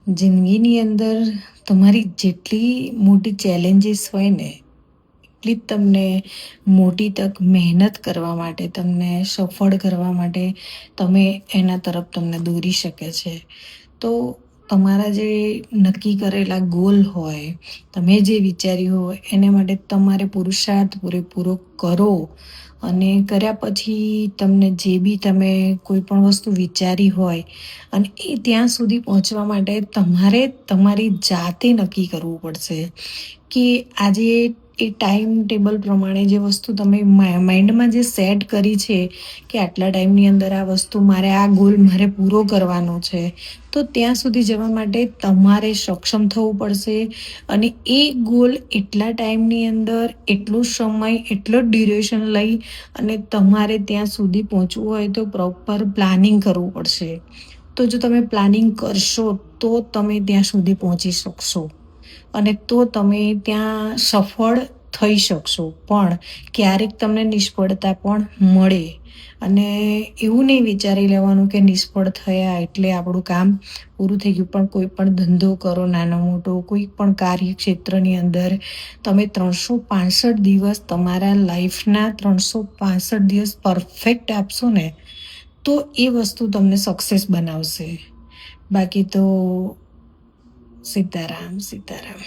જિંદગીની અંદર તમારી જેટલી મોટી ચેલેન્જીસ હોય ને એટલી જ તમને મોટી તક મહેનત કરવા માટે, તમને સફળ કરવા માટે તમે એના તરફ તમને દોરી શકે છે. તો તમારા જે નક્કી કરેલા ગોલ હોય, તમે જે વિચાર્યું હોય એને માટે તમારે પુરુષાર્થ પૂરેપૂરો કરો. અને કર્યા પછી તમને જે બી તમે કોઈ પણ વસ્તુ વિચારી હોય અને એ ત્યાં સુધી પહોંચવા માટે તમારે તમારી જાતે નક્કી કરવું પડશે કે આજે એ ટાઈમ ટેબલ પ્રમાણે જે વસ્તુ તમે માઇન્ડમાં જે સેટ કરી છે કે આટલા ટાઈમની અંદર આ વસ્તુ મારે, આ ગોલ મારે પૂરો કરવાનો છે, તો ત્યાં સુધી જવા માટે તમારે સક્ષમ થવું પડશે. અને એ ગોલ એટલા ટાઈમની અંદર એટલો સમય, એટલો ડ્યુરેશન લઈ અને તમારે ત્યાં સુધી પહોંચવું હોય તો પ્રોપર પ્લાનિંગ કરવું પડશે. તો જો તમે પ્લાનિંગ કરશો તો તમે ત્યાં સુધી પહોંચી શકશો અને તો તમે ત્યાં સફળ થઈ શકશો. પણ ક્યારેક તમને નિષ્ફળતા પણ મળે અને એવું નહીં વિચારી લેવાનું કે નિષ્ફળ થયા એટલે આપણું કામ પૂરું થઈ ગયું. પણ કોઈ પણ ધંધો કરો, નાનો મોટો કોઈ પણ કાર્યક્ષેત્રની અંદર તમે 365 દિવસ તમારા લાઈફના 365 દિવસ પરફેક્ટ આપશો ને તો એ વસ્તુ તમને સક્સેસ બનાવશે. બાકી તો સીતારામ સીતારામ.